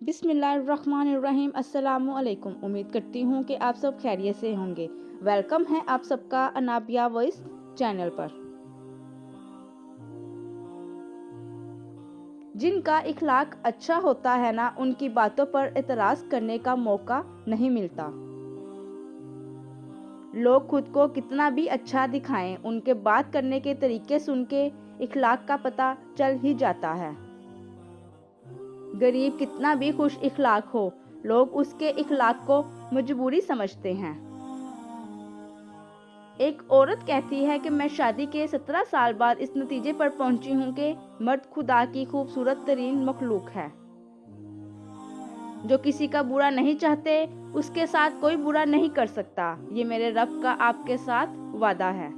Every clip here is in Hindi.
बिस्मिल्लाहिर्रहमानिर्रहीम। अस्सलामुअलैकुम। उम्मीद करती हूँ कि आप सब खैरियत से होंगे। वेलकम है आप सबका अनाबिया वॉइस चैनल पर। जिनका इखलाक अच्छा होता है ना, उनकी बातों पर एतराज़ करने का मौका नहीं मिलता। लोग खुद को कितना भी अच्छा दिखाएं, उनके बात करने के तरीके सुन के इखलाक का पता चल ही जाता है। गरीब कितना भी खुश इखलाक हो, लोग उसके इखलाक को मजबूरी समझते हैं। एक औरत कहती है कि मैं शादी के 17 साल बाद इस नतीजे पर पहुंची हूं कि मर्द खुदा की खूबसूरत तरीन मखलूक है। जो किसी का बुरा नहीं चाहते, उसके साथ कोई बुरा नहीं कर सकता। ये मेरे रब का आपके साथ वादा है।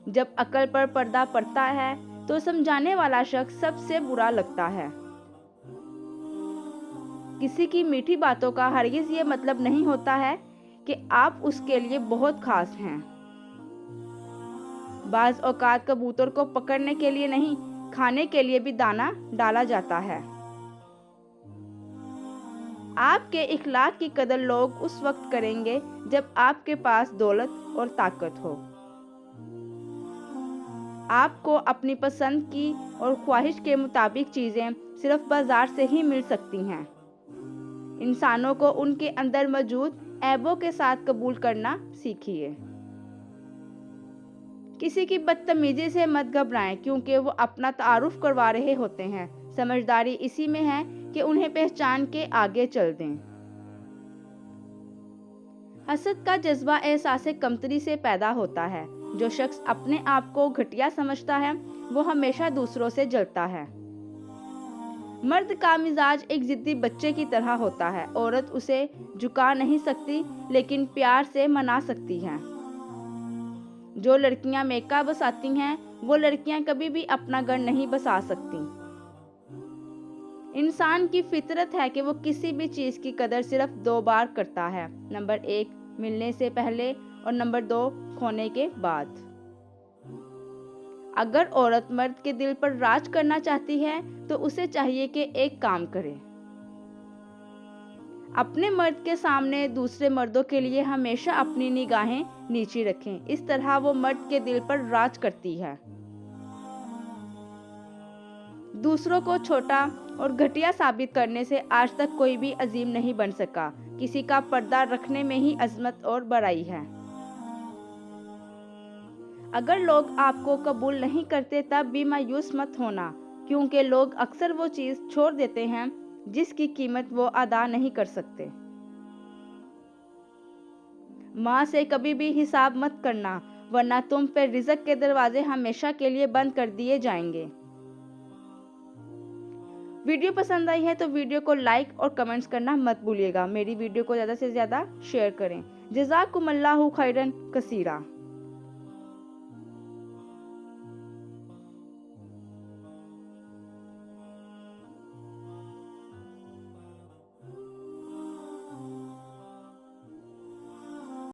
जब अकल पर पर्दा पड़ता है तो समझाने वाला शख्स सबसे बुरा लगता है। किसी की मीठी बातों का हरगिज ये मतलब नहीं होता है कि आप उसके लिए बहुत खास हैं। बाज़ औकात कबूतर को पकड़ने के लिए नहीं, खाने के लिए भी दाना डाला जाता है। आपके इखलाक की कदर लोग उस वक्त करेंगे जब आपके पास दौलत और ताकत हो। आपको अपनी पसंद की और ख्वाहिश के मुताबिक चीज़ें सिर्फ बाजार से ही मिल सकती हैं। इंसानों को उनके अंदर मौजूद ऐबों के साथ कबूल करना सीखिए। किसी की बदतमीजी से मत घबराएं, क्योंकि वो अपना तारुफ करवा रहे होते हैं। समझदारी इसी में है कि उन्हें पहचान के आगे चल दें। हसद का जज्बा एहसास कमतरी से पैदा होता है। जो शख्स अपने आप को घटिया समझता है, वो हमेशा दूसरों से जलता है। मर्द का मिजाज एक जिद्दी बच्चे की तरह होता है। औरत उसे झुका नहीं सकती, लेकिन प्यार से मना सकती है। जो लड़कियां मेका बसाती हैं, वो लड़कियां कभी भी अपना घर नहीं बसा सकती। इंसान की फितरत है कि वो किसी भी चीज़ की कदर सिर्फ 2 बार करता है। नंबर 1 मिलने से पहले और नंबर 2 खोने के बाद। अगर औरत मर्द के दिल पर राज करना चाहती है तो उसे चाहिए कि एक काम करे। अपने मर्द के सामने दूसरे मर्दों के लिए हमेशा अपनी निगाहें नीची रखें। इस तरह वो मर्द के दिल पर राज करती है। दूसरों को छोटा और घटिया साबित करने से आज तक कोई भी अजीम नहीं बन सका। किसी का पर्दा रखने में ही अजमत और बड़ाई है। अगर लोग आपको कबूल नहीं करते तब भी मायूस मत होना, क्योंकि लोग अक्सर वो चीज़ छोड़ देते हैं जिसकी कीमत वो अदा नहीं कर सकते। माँ से कभी भी हिसाब मत करना, वरना तुम पे रिज़्क के दरवाजे हमेशा के लिए बंद कर दिए जाएंगे। वीडियो पसंद आई है तो वीडियो को लाइक और कमेंट्स करना मत भूलिएगा। मेरी वीडियो को ज़्यादा से ज़्यादा शेयर करें। जज़ाकुमुल्लाहु खैरन कसीरा।